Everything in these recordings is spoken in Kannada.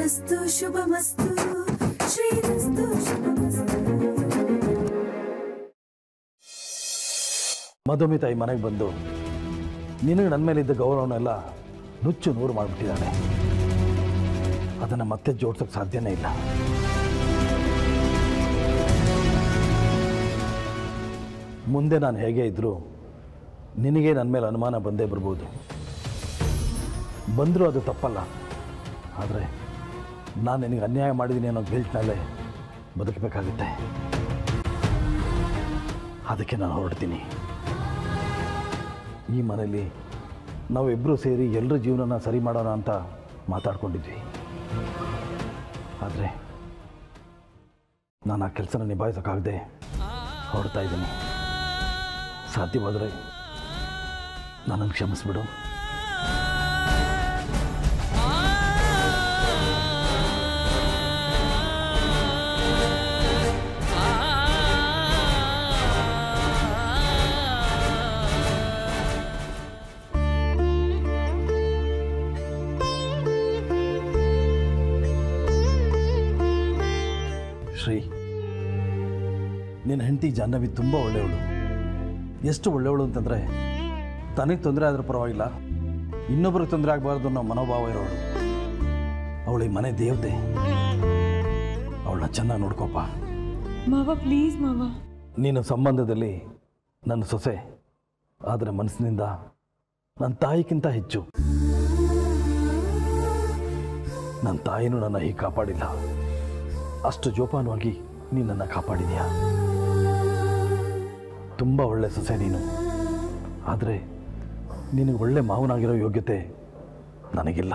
ಶ್ರೀರಸ್ತು ಶುಭಮಸ್ತು ಶ್ರೀರಸ್ತು ಶುಭಮಸ್ತು. ಮಧುಮಿತಾ ಈ ಮನೆಗೆ ಬಂದು ನಿನಗೆ ನನ್ನ ಮೇಲಿದ್ದ ಗೌರವನೆಲ್ಲ ನುಚ್ಚು ನೂರು ಮಾಡಿಬಿಟ್ಟಿದ್ದಾಳೆ. ಅದನ್ನು ಮತ್ತೆ ಜೋಡ್ಸೋಕ್ಕೆ ಸಾಧ್ಯನೇ ಇಲ್ಲ. ಮುಂದೆ ನಾನು ಹೇಗೆ ಇದ್ದರೂ ನಿನಗೆ ನನ್ನ ಮೇಲೆ ಅನುಮಾನ ಬಂದೇ ಬರ್ಬೋದು. ಬಂದರೂ ಅದು ತಪ್ಪಲ್ಲ. ಆದರೆ ನಾನು ನಿನಗೆ ಅನ್ಯಾಯ ಮಾಡಿದ್ದೀನಿ ಅನ್ನೋ ಗಿಲ್ಟ್ನಲ್ಲೇ ಬದುಕಬೇಕಾಗುತ್ತೆ. ಅದಕ್ಕೆ ನಾನು ಹೊರಡ್ತೀನಿ. ಈ ಮನೇಲಿ ನಾವಿಬ್ಬರೂ ಸೇರಿ ಎಲ್ಲರ ಜೀವನನ ಸರಿ ಮಾಡೋಣ ಅಂತ ಮಾತಾಡ್ಕೊಂಡಿದ್ವಿ. ಆದರೆ ನಾನು ಆ ಕೆಲಸನ ನಿಭಾಯಿಸೋಕ್ಕಾಗದೆ ಹೊರಡ್ತಾ ಇದ್ದೀನಿ. ಸಾಧ್ಯವಾದರೆ ನನ್ನನ್ನು ಕ್ಷಮಿಸ್ಬಿಡು. ಶ್ರೀ, ನಿನ್ನ ಹೆಂಡತಿ ಜಾಹ್ನವಿ ತುಂಬ ಒಳ್ಳೆಯವಳು. ಎಷ್ಟು ಒಳ್ಳೆಯವಳು ಅಂತಂದರೆ ತನಗೆ ತೊಂದರೆ ಆದರೂ ಪರವಾಗಿಲ್ಲ, ಇನ್ನೊಬ್ಬರಿಗೆ ತೊಂದರೆ ಆಗಬಾರ್ದು ಅನ್ನೋ ಮನೋಭಾವ ಇರೋಳು. ಅವಳು ಈ ಮನೆ ದೇವತೆ. ಅವಳನ್ನ ಚೆನ್ನಾಗಿ ನೋಡ್ಕೋಪ. ಮಾವ ಪ್ಲೀಸ್ ಮಾವ. ನೀನು ಸಂಬಂಧದಲ್ಲಿ ನನ್ನ ಸೊಸೆ, ಆದರೆ ಮನಸ್ಸಿನಿಂದ ನನ್ನ ತಾಯಿಗಿಂತ ಹೆಚ್ಚು. ನನ್ನ ತಾಯಿನೂ ನನ್ನ ಹೀಗೆ ಕಾಪಾಡಿಲ್ಲ. ಅಷ್ಟು ಜೋಪಾನವಾಗಿ ನೀನು ನನ್ನ ಕಾಪಾಡಿದೀಯ. ತುಂಬ ಒಳ್ಳೆ ಸೊಸೆ ನೀನು. ಆದರೆ ನಿನಗೆ ಒಳ್ಳೆ ಮಾವನಾಗಿರೋ ಯೋಗ್ಯತೆ ನನಗಿಲ್ಲ.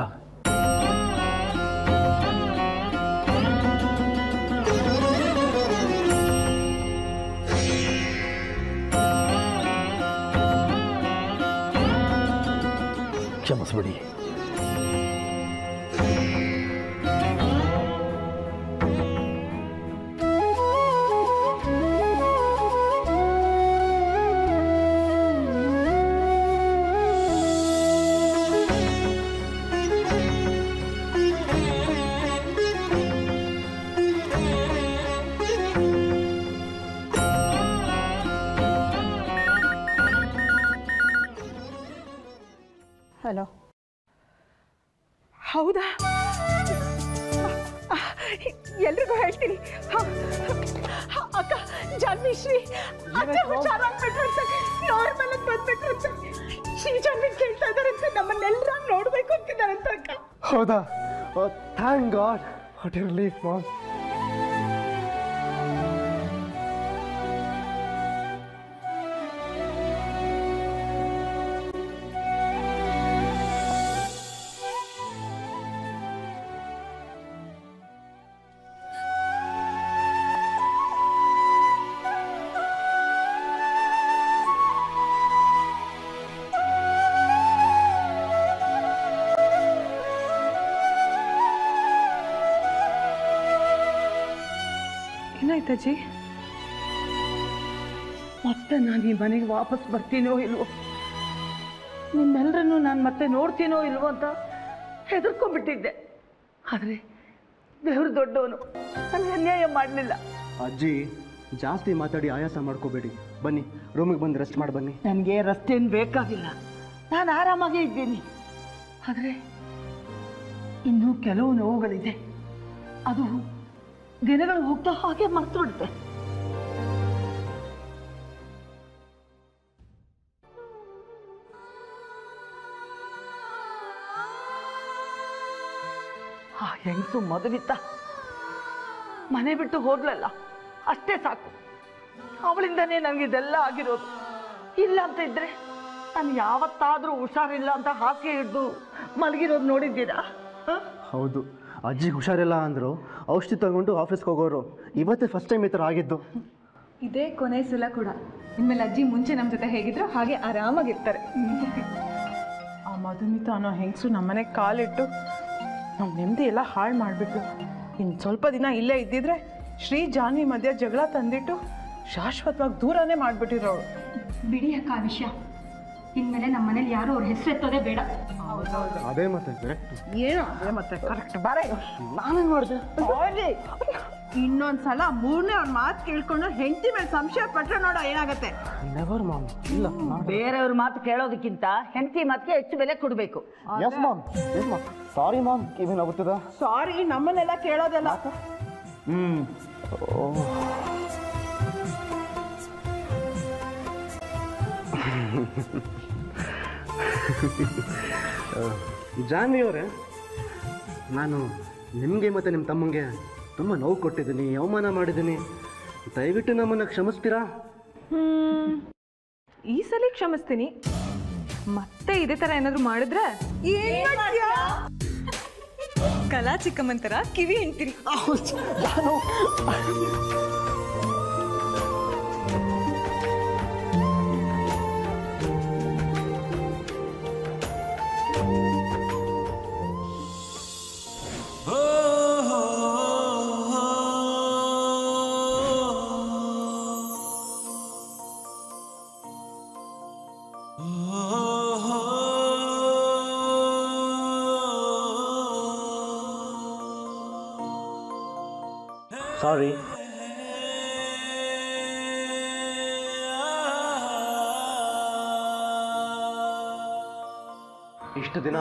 ಕ್ಷಮಿಸ್ಬಿಡಿ. ಹಲೋ, ಹೌದಾ? ಎಲ್ರಿಗೂ ಹೇಳ್ತೀನಿ. ಅಕ್ಕ ಜಾನ್ವಿ ಶ್ರೀ ಹುಷಾರಾಗ್ಬಿಟ್ರಂತೆ, ನಾರ್ಮಲ್ ಆಗಿ ಬಂದ್ಬಿಟ್ರಂತೆ. ಶ್ರೀ ಜಾನ್ವಿ ಕೇಳ್ತಾ ಇದಾರಂತೆ, ನಮ್ಮನ್ನೆಲ್ಲರ ನೋಡ್ಬೇಕು ಅಂತಿದಾರಂತ ಅಕ್ಕ. ಹೌದಾ? Thank God. What a relief mom. ಏನಾಯ್ತಜ್ಜಿ? ಮತ್ತೆ ನಾನು ಈ ಮನೆಗೆ ವಾಪಸ್ ಬರ್ತೀನೋ ಇಲ್ವೋ, ನಿಮ್ಮೆಲ್ಲರನ್ನು ನಾನು ಮತ್ತೆ ನೋಡ್ತೀನೋ ಇಲ್ವೋ ಅಂತ ಹೆದರ್ಕೊಂಡ್ಬಿಟ್ಟಿದ್ದೆ. ಆದರೆ ದೇವ್ರು ದೊಡ್ಡವನು, ನನಗೆ ಅನ್ಯಾಯ ಮಾಡಲಿಲ್ಲ. ಅಜ್ಜಿ, ಜಾಸ್ತಿ ಮಾತಾಡಿ ಆಯಾಸ ಮಾಡ್ಕೋಬೇಡಿ. ಬನ್ನಿ, ರೂಮಿಗೆ ಬಂದು ರೆಸ್ಟ್ ಮಾಡಿ ಬನ್ನಿ. ನನಗೆ ರಸ್ತೆಯನ್ನು ಬೇಕಾಗಿಲ್ಲ, ನಾನು ಆರಾಮಾಗೇ ಇದ್ದೀನಿ. ಆದರೆ ಇನ್ನೂ ಕೆಲವು ನೋವುಗಳಿದೆ. ಅದು ದಿನಗಳು ಹೋಗ್ತಾ ಹಾಗೆ ಮರ್ತು ಬಿಡುತ್ತೆ. ಆ ಹೆಂಗಸು ಮದುವಿತ್ತ ಮನೆ ಬಿಟ್ಟು ಹೋಗ್ಲಲ್ಲ, ಅಷ್ಟೇ ಸಾಕು. ಅವಳಿಂದನೇ ನನಗಿದೆಲ್ಲ ಆಗಿರೋದು. ಇಲ್ಲ ಅಂತ ಇದ್ರೆ ನಾನು ಯಾವತ್ತಾದರೂ ಹುಷಾರಿಲ್ಲ ಅಂತ ಹಾಸಿಗೆ ಹಿಡಿದು ಮಲಗಿರೋದು ನೋಡಿದ್ದೀರಾ? ಹೌದು, ಅಜ್ಜಿಗೆ ಹುಷಾರಿಲ್ಲ ಅಂದರು, ಔಷಧಿ ತಗೊಂಡು ಆಫೀಸ್ಗೆ ಹೋಗೋರು. ಇವತ್ತೇ ಫಸ್ಟ್ ಟೈಮ್ ಈ ಥರ ಆಗಿದ್ದು. ಇದೇ ಕೊನೆ ಸಲ ಕೂಡ. ಇನ್ಮೇಲೆ ಅಜ್ಜಿ ಮುಂಚೆ ನಮ್ಮ ಜೊತೆ ಹೇಗಿದ್ರು ಹಾಗೆ ಆರಾಮಾಗಿರ್ತಾರೆ. ಆ ಮಧುಮಿತಾ ಅನ್ನೋ ಹೆಂಗಸು ನಮ್ಮನೆಗೆ ಕಾಲಿಟ್ಟು ನಮ್ಮ ನೆಮ್ಮದಿ ಎಲ್ಲ ಹಾಳು ಮಾಡಿಬಿಟ್ಟು, ಇನ್ನು ಸ್ವಲ್ಪ ದಿನ ಇಲ್ಲೇ ಇದ್ದಿದ್ರೆ ಶ್ರೀ ಜಾನ್ವಿ ಮಧ್ಯ ಜಗಳ ತಂದಿಟ್ಟು ಶಾಶ್ವತವಾಗಿ ದೂರನೇ ಮಾಡಿಬಿಟ್ಟಿರೋಳು. ಬಿಡಿ ಅಕ್ಕ ವಿಷಯ. ಇನ್ಮೇಲೆ ನಮ್ಮ ಮನೇಲಿ ಯಾರು ಅವ್ರ ಹೆಸರು ಎತ್ತೋದೇ ಬೇಡ. ಅದೇ ಮತ್ತೆ ಕರೆಕ್ಟ್. ಏನು ಅದೇ ಮತ್ತೆ ಕರೆಕ್ಟ್ ಬಾರೆ. ನಾನೇನು ಮಾಡಿದೆ? ಇನ್ನೊಂದ್ಸಲ ಮೂರನೇ ಅವ್ರ ಮಾತು ಕೇಳ್ಕೊಂಡು ಹೆಂಡತಿ ಮೇಲೆ ಸಂಶಯ ಪಟ್ರೆ ನೋಡೋ ಏನಾಗತ್ತೆ. Never mom. ಇಲ್ಲ ಬೇರೆಯವ್ರ ಮಾತು ಕೇಳೋದಕ್ಕಿಂತ ಹೆಂಡತಿ ಮಾತಿಗೆ ಹೆಚ್ಚು ಬೆಲೆ ಕೊಡಬೇಕು. Yes mom, yes mom. Sorry mom, ಕಿವಿ ನೋವುತ್ತದ. ಸಾರಿ ನಮ್ಮನ್ನೆಲ್ಲ ಕೇಳೋದಲ್ಲ. ಜಾನ್ವಿ ಅವರೇ, ನಾನು ನಿಮಗೆ ಮತ್ತು ನಿಮ್ಮ ತಮ್ಮಂಗೆ ತುಂಬ ನೋವು ಕೊಟ್ಟಿದ್ದೀನಿ, ಅವಮಾನ ಮಾಡಿದ್ದೀನಿ. ದಯವಿಟ್ಟು ನಮ್ಮನ್ನು ಕ್ಷಮಿಸ್ತೀರಾ? ಈ ಸಲ ಕ್ಷಮಿಸ್ತೀನಿ. ಮತ್ತೆ ಇದೇ ಥರ ಏನಾದರೂ ಮಾಡಿದ್ರೆ ಕಲಾ ಚಿಕ್ಕಮ್ಮನ ಥರ ಕಿವಿ ಹಿಂಡ್ತೀರಿ. ಸಾರಿ. ಇಷ್ಟು ದಿನ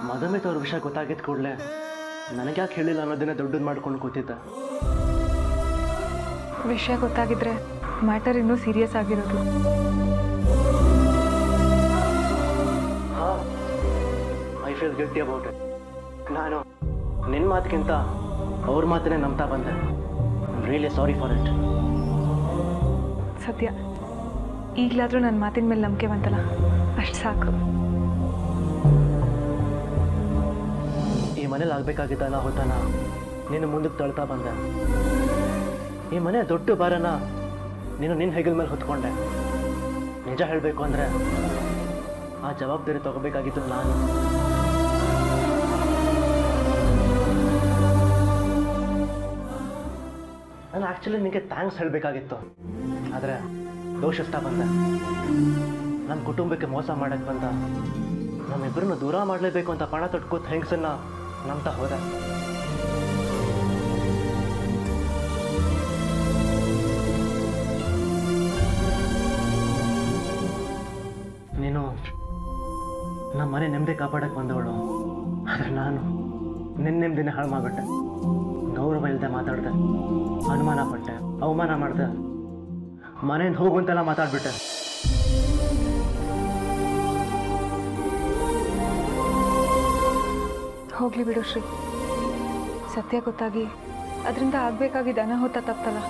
ಮಧುಮಿತ್ ಅವ್ರ ವಿಷಯ ಗೊತ್ತಾಗಿದ್ದ ಕೂಡಲೇ ನನಗ್ಯಾಕೆ ಹೇಳಿಲ್ಲ ಅನ್ನೋದನ್ನ ದೊಡ್ಡದು ಮಾಡ್ಕೊಂಡು ಕೂತಿದ್ದೆ. ವಿಷಯ ಗೊತ್ತಾಗಿದ್ರೆ ಮ್ಯಾಟರ್ ಇನ್ನೂ ಸೀರಿಯಸ್ ಆಗಿರೋದು. I feel guilty about it. ನಾನು ನಿನ್ನ ಮಾತಿಗಿಂತ ಅವ್ರ ಮಾತನ್ನೇ ನಂಬ್ತಾ ಬಂದೆ. Really sorry for it. ಸದ್ಯ ಈಗಲಾದರೂ ನನ್ನ ಮಾತಿನ ಮೇಲೆ ನಂಬಿಕೆ ಬಂತಲ್ಲ, ಅಷ್ಟು ಸಾಕು. ಈ ಮನೇಲಿ ಆಗಬೇಕಾಗಿದ್ದ ಅನಾಹುತನ ನೀನು ಮುಂದಕ್ಕೆ ತಳ್ತಾ ಬಂದೆ. ಈ ಮನೆ ದೊಡ್ಡ ಭಾರನ ನೀನು ನಿನ್ನ ಹೆಗಲ ಮೇಲೆ ಹೊತ್ಕೊಂಡೆ. ನಿಜ ಹೇಳಬೇಕು ಅಂದರೆ ಆ ಜವಾಬ್ದಾರಿ ತಗೋಬೇಕಾಗಿತ್ತು ನಾನು. ನಾನು ಆ್ಯಕ್ಚುಲಿ ನಿನಗೆ ಥ್ಯಾಂಕ್ಸ್ ಹೇಳಬೇಕಾಗಿತ್ತು, ಆದರೆ ದೋಷಿಸ್ತಾ ಬಂದೆ. ನನ್ನ ಕುಟುಂಬಕ್ಕೆ ಮೋಸ ಮಾಡೋಕ್ಕೆ ಬಂದ ನಮ್ಮಿಬ್ಬರನ್ನು ದೂರ ಮಾಡಲೇಬೇಕು ಅಂತ ಪಣ ತೊಟ್ಕೋತ ಹೆಂಗಸನ್ನ ನಂಬ್ತಾ ಹೋದೆ. ನೀನು ನಮ್ಮ ಮನೆ ನೆಮ್ಮದಿ ಕಾಪಾಡಕ್ಕೆ ಬಂದವಳು, ಆದರೆ ನಾನು ನಿನ್ನ ನೆಮ್ಮದಿನ ಹಾಳು ಮಾಡಿಬಿಟ್ಟೆ. ಗೌರವ ಇಲ್ಲದೆ ಮಾತಾಡಿದೆ, ಅನುಮಾನ ಪಟ್ಟೆ, ಅವಮಾನ ಮಾಡಿದೆ, ಮನೆಯಿಂದ ಹೋಗುವಂತೆಲ್ಲ ಮಾತಾಡ್ಬಿಟ್ಟೆ. ಹೋಗಲಿ ಬಿಡು ಶ್ರೀ. ಸತ್ಯ ಗೊತ್ತಾಗಿ ಅದರಿಂದ ಆಗಬೇಕಾಗಿದ್ದ ಅನಾಹುತ ತಪ್ಪಲ್ಲ,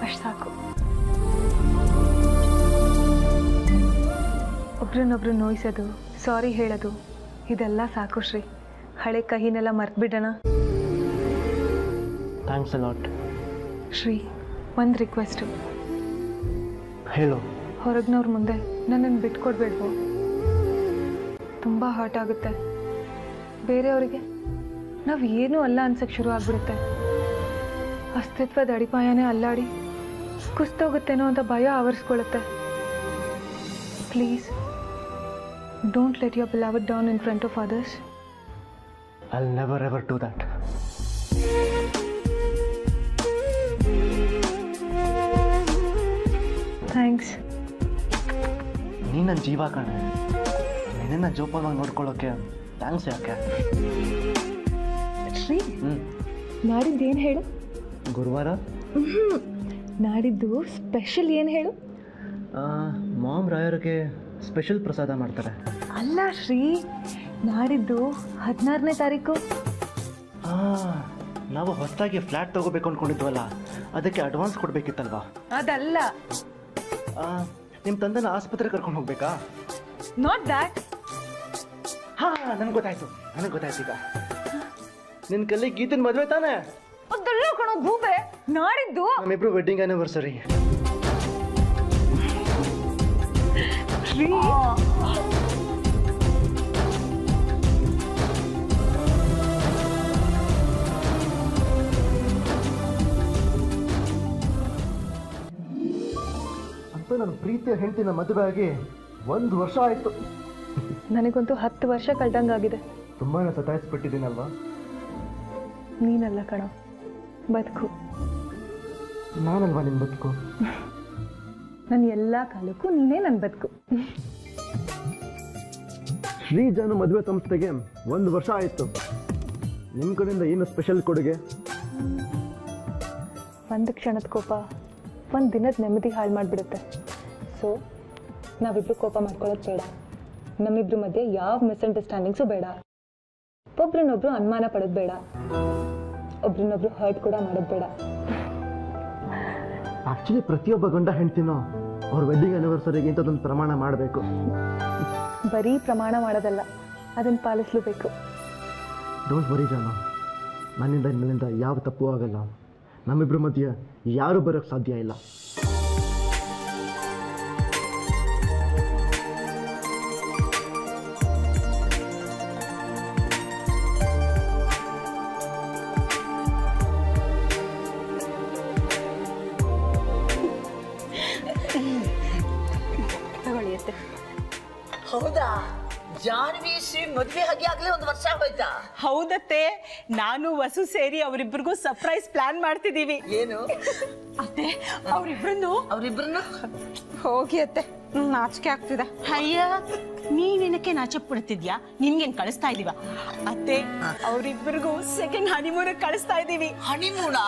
ಅಷ್ಟು ಸಾಕು. ಒಬ್ರನ್ನೊಬ್ರು ನೋಯಿಸೋದು, ಸಾರಿ ಹೇಳೋದು, ಇದೆಲ್ಲ ಸಾಕು ಶ್ರೀ. ಹಳೆ ಕಹಿನೆಲ್ಲ ಮರ್ತ್ಬಿಡೋಣ. Thanks a lot. ಶ್ರೀ, ಒಂದು ರಿಕ್ವೆಸ್ಟು. ಹೇಳು. ಹೊರಗಿನವ್ರ ಮುಂದೆ ನನ್ನನ್ನು ಬಿಟ್ಕೊಡ್ಬೇಡ್ವೋ? ತುಂಬ ಹರ್ಟ್ ಆಗುತ್ತೆ. ಬೇರೆಯವರಿಗೆ ನಾವು ಏನೂ ಅಲ್ಲ ಅನ್ಸಕ್ಕೆ ಶುರು ಆಗ್ಬಿಡುತ್ತೆ. ಅಸ್ತಿತ್ವದ ಅಡಿಪಾಯನೇ ಅಲ್ಲಾಡಿ ಕುಸ್ತೋಗುತ್ತೇನೋ ಅಂತ ಭಯ ಆವರಿಸ್ಕೊಳ್ಳುತ್ತೆ. Please don't let your beloved down in front of others. I'll never ever do that. Thanks. ನೀ ನನ್ನ ಜೀವ ಕಣೆ. ನಿನ್ನನ್ನು ಜೋಪಾನವಾಗಿ ನೋಡ್ಕೊಳ್ಳೋಕ್ಕೆ ಥ್ಯಾಂಕ್ಸ್ ಯಾಕೆ? ಶ್ರೀ, ನಾಡಿದ್ದು ಏನು ಹೇಳು? ಗುರುವಾರ ನಾಡಿದ್ದು ಸ್ಪೆಷಲ್ ಏನು ಹೇಳು? ಮಾಮ್ ರಾಯರಿಗೆ ಸ್ಪೆಷಲ್ ಪ್ರಸಾದ ಮಾಡ್ತಾರೆ. ಅಲ್ಲ ಶ್ರೀ, ನಾಡಿದ್ದು 16ನೇ ತಾರೀಕು. ನಾವು ಹೊಸದಾಗಿ ಫ್ಲ್ಯಾಟ್ ತಗೋಬೇಕು ಅಂದ್ಕೊಂಡಿದ್ವಲ್ಲ, ಅದಕ್ಕೆ ಅಡ್ವಾನ್ಸ್ ಕೊಡಬೇಕಿತ್ತಲ್ವಾ? ಅದಲ್ಲ. ನಿಮ್ಮ ತಂದೆನ ಆಸ್ಪತ್ರೆಗೆ ಕರ್ಕೊಂಡು ಹೋಗ್ಬೇಕಾ? Not that. ಹಾಂ, ನನಗೆ ಗೊತ್ತಾಯ್ತು ಈಗ. ನಿನ್ನ ಕಲ್ಲಿ ಗೀತನ ಮದುವೆ ತಾನೆ? ಅದೆಲ್ಲ ಕಣೋ ಗೂಬೆ. ನಾಡಿದ್ದು ನಮ್ಮಿಬ್ರು ವೆಡ್ಡಿಂಗ್ ಆ್ಯನಿವರ್ಸರಿ. ಶ್ರೀ, ನನ್ನ ಪ್ರೀತಿಯ ಹೆಂಡತಿನ ಮದುವೆ ಆಗಿ 1 ವರ್ಷ ಆಯಿತು. ನನಗಂತೂ 10 ವರ್ಷ ಕಳೆದಂಗಾಗಿದೆ. ತುಂಬಾ ಸತಾಯಿಸ್ಬಿಟ್ಟಿದ್ದೀನಲ್ವಾ? ನೀನಲ್ಲ ಕಣ, ಬದುಕು. ನಾನಲ್ವಾ ನಿನ್ನ ಬದುಕು? ನನ್ನ ಎಲ್ಲ ಕಾಲಕ್ಕೂ ನೀನೇ ನನ್ನ ಬದುಕು. ಶ್ರೀಜಾನು ಮದುವೆ ಸಂಸ್ಥೆಗೆ 1 ವರ್ಷ ಆಯಿತು. ನಿಮ್ಮ ಕಡೆಯಿಂದ ಏನು ಸ್ಪೆಷಲ್ ಕೊಡುಗೆ? ಒಂದು ಕ್ಷಣದ ಕೋಪ ಒಂದು ದಿನದ ನೆಮ್ಮದಿ ಹಾಳು ಮಾಡಿಬಿಡುತ್ತೆ. ಸೊ ನಾವಿಬ್ರು ಕೋಪ ಮಾಡ್ಕೊಳ್ಳೋದು ಬೇಡ. ನಮ್ಮಿಬ್ರ ಮಧ್ಯೆ ಯಾವ ಮಿಸ್ಅಂಡರ್ಸ್ಟ್ಯಾಂಡಿಂಗ್ಸು ಬೇಡ. ಒಬ್ರನ್ನೊಬ್ರು ಅನುಮಾನ ಪಡೋದು ಬೇಡ. ಒಬ್ರನ್ನೊಬ್ರು ಹರ್ಟ್ ಕೂಡ ಮಾಡೋದು ಬೇಡ. ಆ್ಯಕ್ಚುಲಿ ಪ್ರತಿಯೊಬ್ಬ ಗಂಡ ಹೆಂಡ್ತಿನೋ ಅವ್ರ ವೆಡ್ಡಿಂಗ್ ಆ್ಯನಿವರ್ಸರಿಗೆ ಇಂಥದ್ದೊಂದು ಪ್ರಮಾಣ ಮಾಡಬೇಕು. ಬರೀ ಪ್ರಮಾಣ ಮಾಡೋದಲ್ಲ, ಅದನ್ನು ಪಾಲಿಸಲೇಬೇಕು. ಡೋಂಟ್ ವರಿ ಜಾನು, ನನ್ನಿಂದ ಯಾವ ತಪ್ಪು ಆಗಲ್ಲ. ನಮ್ಮಿಬ್ಬರ ಮಧ್ಯೆ ಯಾರೂ ಬರೋಕ್ಕೆ ಸಾಧ್ಯ ಇಲ್ಲ. ಹೌದಾ? ಜಾನ್ವಿ ಶ್ರೀ ಮದುವೆ ಆಗಿ ಆಗ್ಲೇ 1 ವರ್ಷ ಹೋಯ್ತಾ? ಹೌದತ್ತೆ, ನಾನು ವಸು ಸೇರಿ ಅವರಿಬ್ಬರಿಗೂ ಸರ್ಪ್ರೈಸ್ ಪ್ಲಾನ್ ಮಾಡ್ತಿದೀವಿ. ಏನು ಅತ್ತೆ, ಅವರಿಬ್ರನ್ನು ಹೋಗಿ ಅತ್ತೆ, ನಾಚಿಕೆ ಆಗ್ತಿದೆ. ಅಯ್ಯ, ನೀನೇನಕ್ಕೆ ನಾಚೆ ಪಡ್ತಿದ್ಯಾ? ನಿನ್ಗೇನ್ ಕಳಿಸ್ತಾ ಇದೀವ? ಅತ್ತೆ, ಅವರಿಬ್ಬರಿಗೂ ಸೆಕೆಂಡ್ ಹನಿಮೂನ್ ಕಳಿಸ್ತಾ ಇದೀವಿ. ಹನಿಮೂನಾ?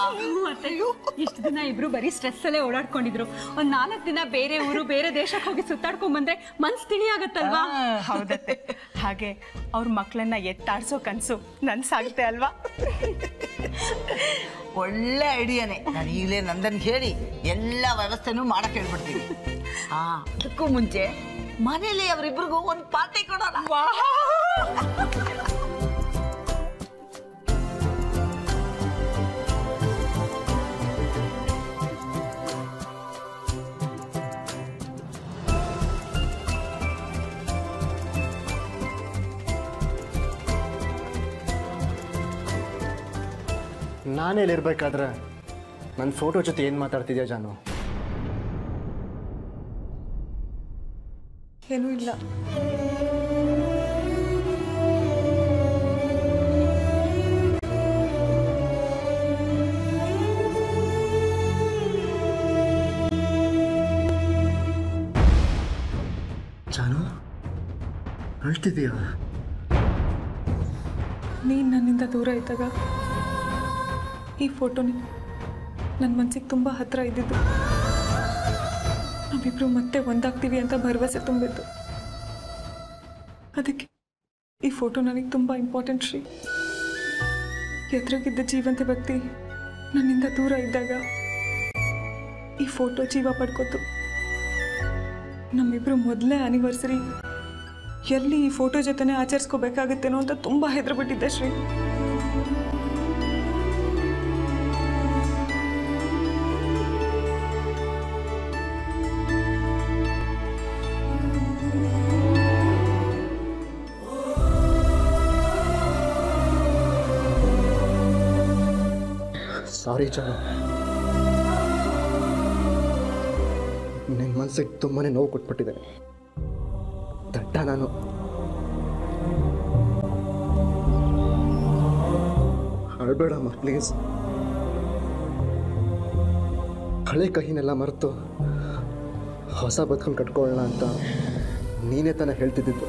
ಇಷ್ಟು ದಿನ ಇಬ್ರು ಬರೀ ಸ್ಟ್ರೆಸ್ ಅಲ್ಲೇ ಓಡಾಡ್ಕೊಂಡಿದ್ರು. 1 4 ದಿನ ಬೇರೆ ಊರು ಬೇರೆ ದೇಶಕ್ಕೆ ಹೋಗಿ ಸುತ್ತಾಡ್ಕೊಂಡ್ ಬಂದ್ರೆ ಮನ್ಸ್ ತಿಳಿ ಆಗತ್ತಲ್ವಾ? ಹೌದತ್ತೆ, ಹಾಗೆ ಅವ್ರ ಮಕ್ಕಳನ್ನ ಎತ್ತಾಡ್ಸೋ ಕನ್ಸು ನನ್ಸಾಗುತ್ತೆ ಅಲ್ವಾ? ಒಳ್ಳೆ ಐಡಿಯಾನೆ. ನಾನು ಈಗಲೇ ನಂದನ್ ಹೇಳಿ ಎಲ್ಲ ವ್ಯವಸ್ಥೆನೂ ಮಾಡಕ್ ಹೇಳ್ಬಿಡ್ತೀನಿ. ಅದಕ್ಕೂ ಮುಂಚೆ ಮನೇಲಿ ಅವರಿಬ್ರಿಗೂ ಒಂದು ಪಾರ್ಟಿ ಕೊಡೋಣ. ನಾನೇಲಿರ್ಬೇಕಾದ್ರೆ ನನ್ನ ಫೋಟೋ ಜೊತೆ ಏನು ಮಾತಾಡ್ತಿದ್ಯಾ ಜಾನು? ಏನೂ ಇಲ್ಲ. ಜಾನು, ಅಳ್ತಿದೀಯಾ? ನೀನು ನನ್ನಿಂದ ದೂರ ಇದ್ದಾಗ ಈ ಫೋಟೋನೇ ನನ್ನ ಮನಸ್ಸಿಗೆ ತುಂಬ ಹತ್ತಿರ ಇದ್ದಿದ್ದು. ನಾವಿಬ್ರು ಮತ್ತೆ ಒಂದಾಗ್ತೀವಿ ಅಂತ ಭರವಸೆ ತುಂಬಿದ್ದು. ಅದಕ್ಕೆ ಈ ಫೋಟೋ ನನಗೆ ತುಂಬ ಇಂಪಾರ್ಟೆಂಟ್. ಶ್ರೀ, ಎದುರಾಗಿದ್ದ ಜೀವಂತ ವ್ಯಕ್ತಿ ನನ್ನಿಂದ ದೂರ ಇದ್ದಾಗ ಈ ಫೋಟೋ ಜೀವ ಪಡ್ಕೋತು. ನಮ್ಮಿಬ್ರು ಮೊದಲೇ ಆ್ಯನಿವರ್ಸರಿ ಎಲ್ಲಿ ಈ ಫೋಟೋ ಜೊತೆನೇ ಆಚರಿಸ್ಕೋಬೇಕಾಗುತ್ತೇನೋ ಅಂತ ತುಂಬ ಹೆದರ್ಬಿಟ್ಟಿದ್ದೆ. ಶ್ರೀ, ಸಾರಿ ಜಾನು, ನಿನ್ನ ಮನಸ್ಸಿಗೆ ತುಂಬಾ ನೋವು ಕೊಟ್ಬಿಟ್ಟಿದೆ. ದಡ್ಡ ನಾನು. ಅಳ್ಬೇಡಮ್ಮ ಪ್ಲೀಸ್. ಹಳೆ ಕಹಿನೆಲ್ಲ ಮರೆತು ಹೊಸ ಬದುಕನ್ನು ಕಟ್ಕೊಳ್ಳೋಣ ಅಂತ ನೀನೇ ತಾನೇ ಹೇಳ್ತಿದ್ದಿದ್ದು.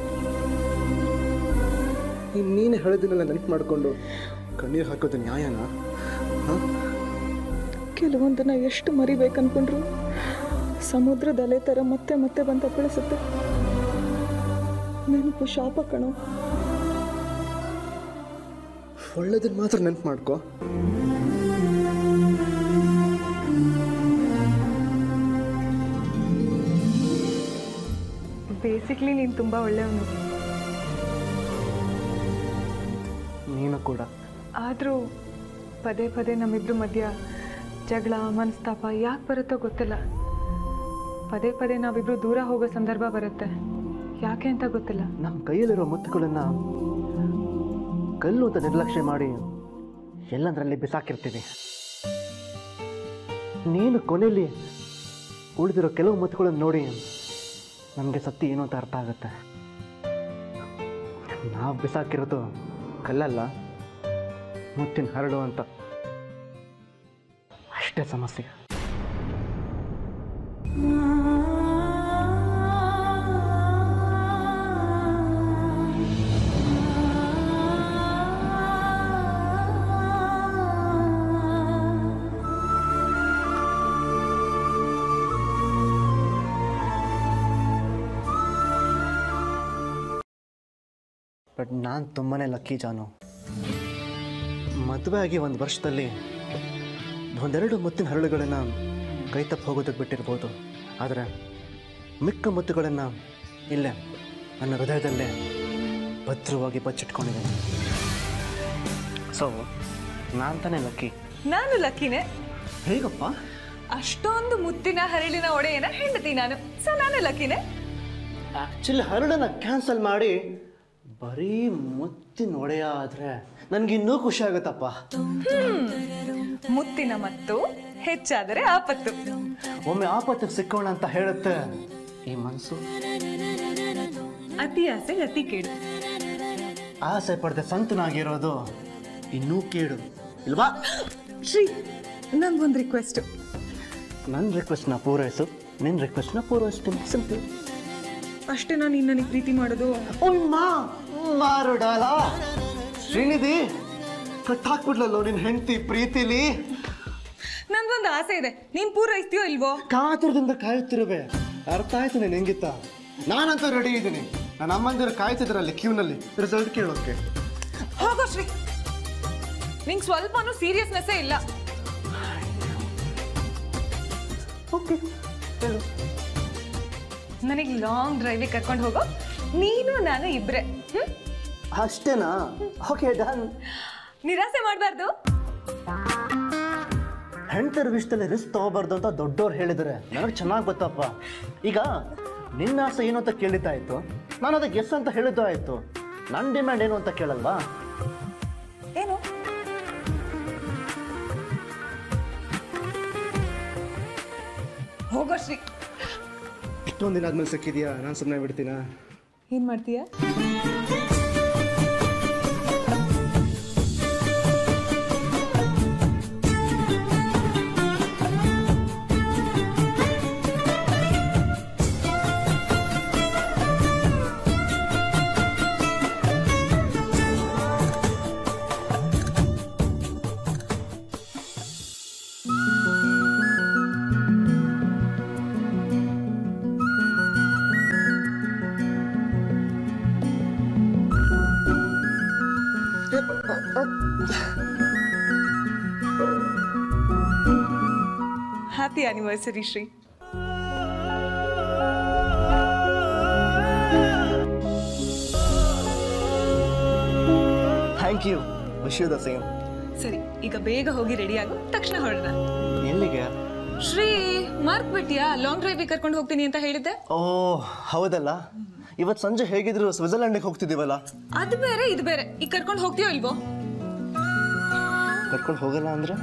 ನೀನೇ ಹೇಳಿದ್ದನ್ನೆಲ್ಲ ನೆನಪು ಮಾಡಿಕೊಂಡು ಕಣ್ಣೀರು ಹಾಕೋದು ನ್ಯಾಯನಾ? ಕೆಲವೊಂದನ್ನು ಎಷ್ಟು ಮರಿಬೇಕನ್ಕೊಂಡ್ರು ಸಮುದ್ರದ ಅಲೆ ಥರ ಮತ್ತೆ ಮತ್ತೆ ಬಂದು ಅಪ್ಪಳಿಸುತ್ತೆ. ನೆನಪು ಶಾಪ ಕಣೋ. ಒಳ್ಳೇದನ್ನ ಮಾತ್ರ ನೆನಪು ಮಾಡ್ಕೋ. ಬೇಸಿಕ್ಲಿ ನೀನು ತುಂಬ ಒಳ್ಳೆಯವನು. ನೀನು ಕೂಡ. ಆದರೂ ಪದೇ ಪದೇ ನಮ್ಮಿಬ್ರ ಮಧ್ಯ ಜಗಳ ಮನಸ್ತಾಪ ಯಾಕೆ ಬರುತ್ತೋ ಗೊತ್ತಿಲ್ಲ. ಪದೇ ಪದೇ ನಾವಿಬ್ರು ದೂರ ಹೋಗೋ ಸಂದರ್ಭ ಬರುತ್ತೆ. ಯಾಕೆ ಅಂತ ಗೊತ್ತಿಲ್ಲ. ನಮ್ಮ ಕೈಯಲ್ಲಿರೋ ಮುತ್ತುಗಳನ್ನು ಕಲ್ಲು ಅಂತ ನಿರ್ಲಕ್ಷ್ಯ ಮಾಡಿ ಎಲ್ಲಂದರಲ್ಲಿ ಬಿಸಾಕಿರ್ತೀವಿ. ನೀನು ಕೊನೆಯಲ್ಲಿ ಉಳಿದಿರೋ ಕೆಲವು ಮುತ್ತುಗಳನ್ನು ನೋಡಿ ನಮಗೆ ಸತ್ಯ ಏನು ಅಂತ ಅರ್ಥ ಆಗುತ್ತೆ. ನಾವು ಬಿಸಾಕಿರೋದು ಕಲ್ಲಲ್ಲ, ಮುತ್ತಿನ ಹರಳು ಅಂತ. ಅಷ್ಟೇ ಸಮಸ್ಯೆ. ಬಟ್ ನಾನು ತುಂಬಾ ಲಕ್ಕಿ ಜಾನು. ಮದುವೆ ಆಗಿ 1 ವರ್ಷದಲ್ಲಿ ಒಂದೆರಡು ಮುತ್ತಿನ ಹರಳುಗಳನ್ನು ಕೈ ತಪ್ಪು ಹೋಗೋದಕ್ಕೆ ಬಿಟ್ಟಿರ್ಬೋದು, ಆದರೆ ಮಿಕ್ಕ ಮುತ್ತುಗಳನ್ನು ಇಲ್ಲೇ ನನ್ನ ಹೃದಯದಲ್ಲೇ ಭದ್ರವಾಗಿ ಬಚ್ಚಿಟ್ಕೊಂಡಿದ್ದೇನೆ. ಸೊ ನಾನು ತಾನೇ ಲಕ್ಕಿ. ನಾನು ಲಕ್ಕಿನೇ. ಹೇಗಪ್ಪ? ಅಷ್ಟೊಂದು ಮುತ್ತಿನ ಹರಳಿನ ಒಡೆಯನ ಹೆಂಡತಿ ನಾನು, ಸೊ ನಾನು ಲಕ್ಕಿನೇ. ಆ್ಯಕ್ಚುಲಿ ಹರಳನ್ನು ಕ್ಯಾನ್ಸಲ್ ಮಾಡಿ ಬರೀ ಮುತ್ತಿನ ಒಡೆಯ ಆದರೆ ನನಗಿನ್ನೂ ಖುಷಿ ಆಗುತ್ತಪ್ಪ. ಮುತ್ತಿನ ಮತ್ತು ಹೆಚ್ಚಾದರೆ ಆಪತ್ತು. ಒಮ್ಮೆ ಆಪತ್ತಿಗೆ ಸಿಕ್ಕೋಣ ಅಂತ ಹೇಳುತ್ತೆ ಈ ಮನಸ್ಸು. ಅತಿ ಆಸೆ ಅತಿ ಕೇಡು. ಆಸೆ ಪಡೆದ ಸಂತನಾಗಿರೋದು ಇನ್ನೂ ಕೇಡು ಇಲ್ವಾ? ಶ್ರೀ, ನಂಗೊಂದು ರಿಕ್ವೆಸ್ಟ್. ನನ್ನ ರಿಕ್ವೆಸ್ಟ್ನ ಪೂರೈಸು, ನಿನ್ನ ರಿಕ್ವೆಸ್ಟ್ನ ಪೂರೈಸ್ತೀನಿ. ಸಿಂಪಲ್ ಅಷ್ಟೇ. ನಾನು ನನಗೆ ಪ್ರೀತಿ ಮಾಡೋದು. ಮಾರುಡಾಲ ಶ್ರೀನಿಧಿ, ಕಟ್ಟಾಕ್ಬಿಡ್ಲಲ್ಲೋ ನಿನ್ನ ಹೆಂಡತಿ ಪ್ರೀತಿಲಿ. ನಂದೊಂದು ಆಸೆ ಇದೆ, ನೀನ್ ಪೂರೈಸ್ತೀಯೋ ಇಲ್ವೋ? ಕಾತುರದಿಂದ ಕಾಯುತ್ತಿರುವೆ. ಅರ್ಥ ಆಯ್ತು ನೀನು ಹೆಂಗಿತ್ತ. ನಾನಂತೂ ರೆಡಿ ಇದ್ದೀನಿ. ನನ್ನ ಅಮ್ಮಂದಿರು ಕಾಯ್ತಿದ್ರಲ್ಲಿ ಕ್ಯೂನಲ್ಲಿ ರಿಸಲ್ಟ್ ಕೇಳೋಕ್ಕೆ. ಹೋಗೋ ಶ್ರೀ, ನಿಂಗೆ ಸ್ವಲ್ಪನೂ ಸೀರಿಯಸ್ನೆಸ್ಸೇ ಇಲ್ಲ. ಓಕೆ ಹೇಳು. ನನಗೆ ಲಾಂಗ್ ಡ್ರೈವಿಗೆ ಕರ್ಕೊಂಡು ಹೋಗೋ, ನೀನು ನಾನು ಇಬ್ರೆ. ಅಷ್ಟೇನಾ? Okay done. ನಿರಾಸೆ ಮಾಡಬಾರ್ದು. ಹೆಂಡತರ ವಿಷಯದಲ್ಲಿ ರಿಸ್ಕ್ ತಗೋಬಾರ್ದು ಅಂತ ದೊಡ್ಡವ್ರು ಹೇಳಿದರೆ ನನಗೆ ಚೆನ್ನಾಗಿ ಗೊತ್ತಪ್ಪ. ಈಗ ನಿನ್ನ ಆಸೆ ಏನು ಅಂತ ಕೇಳಿದ್ದಾಯ್ತು, ನಾನು ಅದಕ್ಕೆ ಎಸ್ ಅಂತ ಹೇಳಿದ್ದು ಆಯಿತು. ನನ್ನ ಡಿಮ್ಯಾಂಡ್ ಏನು ಅಂತ ಕೇಳಲ್ವಾ? ಏನು? ಹೋಗೋ ಶ್ರೀ. ಇಷ್ಟೊಂದು ದಿನ ಆದ್ಮೇಲೆ ಸಿಕ್ಕಿದ್ಯಾ, ನಾನು ಸುಮ್ಮನೆ ಬಿಡ್ತೀನಾ? ಏನ್ ಮಾಡ್ತೀಯ? Happy anniversary Shri. Thank you. Wish you the same. ಸರಿ, ಈಗ ಬೇಗ ಹೋಗಿ ರೆಡಿ ಆಗು, ತಕ್ಷಣ ಹೊರಡೋಣ. ಎಲ್ಲಿಗೆ? ಶ್ರೀ, ಮರ್ತ್ಬಿಟ್ಯಾ? ಲಾಂಗ್ ಡ್ರೈವಿಗೆ ಕರ್ಕೊಂಡು ಹೋಗ್ತೀನಿ ಅಂತ ಹೇಳಿದ್ದೆ. ಓ ಹೌದಲ್ಲ, ಇವತ್ತು ಸಂಜೆ ಹೇಗಿದ್ರು ಸ್ವಿಟ್ಜರ್ಲ್ಯಾಂಡಿಗೆ ಹೋಗ್ತಿದ್ದೀವಲ್ಲ. ಅದು ಬೇರೆ ಇದು ಬೇರೆ. ಈಗ ಕರ್ಕೊಂಡು ಹೋಗ್ತೀಯೋ ಇಲ್ವೋ? ಕರ್ಕೊಂಡು ಹೋಗಲ್ಲ ಅಂದ್ರೆ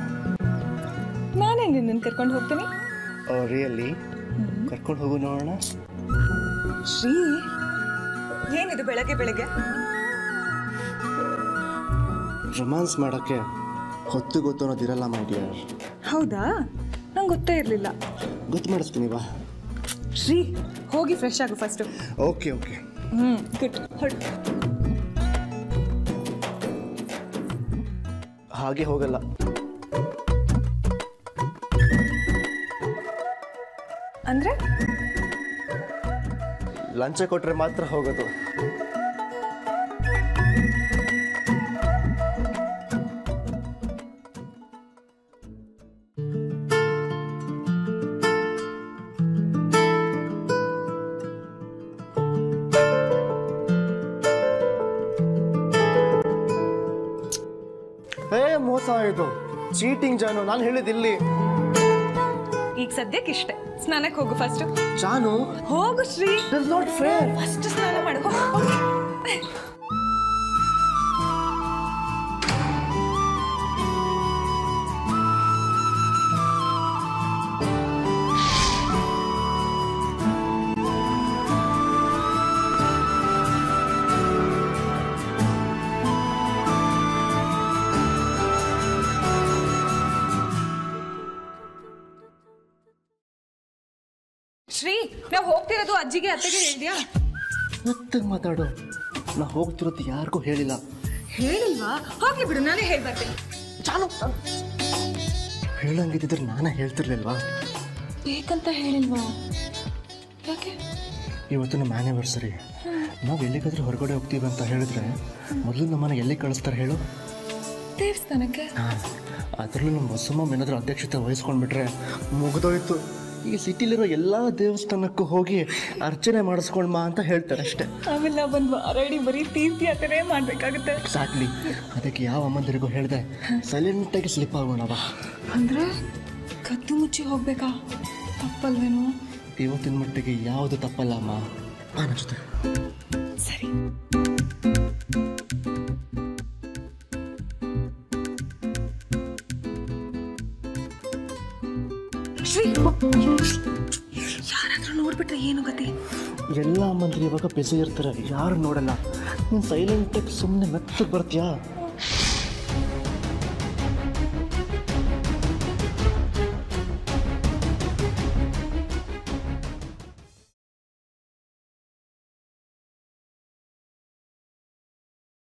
ನಾನೇ ನಿನ್ನನ್ನು ಕರ್ಕೊಂಡು ಹೋಗ್ತೀನಿ. Oh really? ಕರ್ಕೊಂಡು ಹೋಗು ನೋಡೋಣ. ಶ್ರೀ, ಏನಿದು ಬೆಳಗ್ಗೆ ಬೆಳಗ್ಗೆ? ರೊಮ್ಯಾನ್ಸ್ ಮಾಡೋಕ್ಕೆ ಹೊತ್ತು ಗೊತ್ತು ಅನ್ನೋದಿರಲ್ಲ ಮೈ ಡಿಯರ್. ಹೌದಾ? ನಂಗೆ ಗೊತ್ತೇ ಇರಲಿಲ್ಲ. ಗೊತ್ತು ಮಾಡಿಸ್ತೀನಿ ಬಾ. ಶ್ರೀ, ಹೋಗಿ ಫ್ರೆಶ್ ಆಗು ಫಸ್ಟು. Okay okay. ಗುಡ್. ಹೊರಡು. ಹಾಗೆ ಹೋಗಲ್ಲ. ಅಂದ್ರೆ ಲಂಚ ಕೊಟ್ರೆ ಮಾತ್ರ ಹೋಗೋದು. ಮೋಸ ಆಯಿತು. ಚೀಟಿಂಗ್ ಜಾನು, ನಾನು ಹೇಳಿದಿಲ್ಲಿ. ಈಗ ಸದ್ಯಕ್ಕೆ ಇಷ್ಟೇ. ಸ್ನಾನಕ್ಕೆ ಹೋಗು ಫಸ್ಟ್. ಜಾನು ಹೋಗು Shri. This is not fair. First ಸ್ನಾನ ಮಾಡು. ಶ್ರೀ, ನಾವು ಹೋಗ್ತಿರೋದು ಅಜ್ಜಿಗೆ ಅತ್ತೆಗೆ ಹೇಳಿದ್ಯಾ? ಮತ್ತೆ ಮಾತಾಡು. ನಾ ಹೋಗ್ತಿರೋದು ಯಾರಿಗೂ ಹೇಳಿಲ್ಲ. ಹೇಳಿಲ್ವಾ? ಹೋಗ್ಲಿ ಬಿಡು, ನಾನೇ ಹೇಳ್ಬರ್ತೀನಿ. ಚಾಲು ಹೇಳಂಗಿದ್ದಿದ್ರೆ ನಾನೇ ಹೇಳ್ತಿರ್ಲಿಲ್ವಾ? ಬೇಕಂತ ಹೇಳಿಲ್ವಾ? ಯಾಕೆ? ಇವತ್ತು ನಮ್ಮ ಆ್ಯನಿವರ್ಸರಿ. ನಾವು ಎಲ್ಲಿಗಾದ್ರೂ ಹೊರಗಡೆ ಹೋಗ್ತೀವಿ ಅಂತ ಹೇಳಿದ್ರೆ ಮೊದಲು ನಮ್ಮನ್ನ ಎಲ್ಲಿ ಕಳಿಸ್ತಾರೆ ಹೇಳು? ದೇವಸ್ಥಾನಕ್ಕೆ. ಅದರಲ್ಲೂ ನಮ್ಮ ಬಸಮ್ಮ ಏನಾದರೂ ಅಧ್ಯಕ್ಷತೆ ವಹಿಸ್ಕೊಂಡ್ಬಿಟ್ರೆ ಮುಗಿದೋಯ್ತು. ಈ ಸಿಟಿಲಿರೋ ಎಲ್ಲ ದೇವಸ್ಥಾನಕ್ಕೂ ಹೋಗಿ ಅರ್ಚನೆ ಮಾಡಿಸ್ಕೊಳ್ಮ ಅಂತ ಹೇಳ್ತಾರೆ ಅಷ್ಟೇ. ಆಮೇಲೆ ನಾವು ಒಂದು ವಾರ ಬರೀ ತೀರ್ಥಯಾತ್ರೆ ಮಾಡಬೇಕಾಗುತ್ತೆ. ಎಕ್ಸಾಕ್ಟ್ಲಿ. ಅದಕ್ಕೆ ಯಾವ ಅಮ್ಮಂದಿರಿಗೂ ಹೇಳಿದೆ ಸೈಲೆಂಟಾಗಿ ಸ್ಲಿಪ್ ಆಗೋಣವ. ಅಂದರೆ ಕದ್ದು ಮುಚ್ಚಿ ಹೋಗ್ಬೇಕಾ? ತಪ್ಪಲ್ವೇನೋ? ಇವತ್ತಿನ ಮಟ್ಟಿಗೆ ಯಾವುದು ತಪ್ಪಲ್ಲ ಅಮ್ಮ. ಅನಿಸುತ್ತೆ. ಸರಿ. ಶ್ರೀ, ಯಾರಾದ್ರೂ ನೋಡ್ಬಿಟ್ರೆ ಏನು ಗತಿ? ಎಲ್ಲ ಅಮ್ಮಂದಿರು ಇವಾಗ ಬಿಸಿ ಇರ್ತಾರೆ, ಯಾರು ನೋಡಲ್ಲ. ನೀನು ಸೈಲೆಂಟಾಗಿ ಸುಮ್ಮನೆ ಮೆತ್ತಗೆ ಬರ್ತೀಯಾ?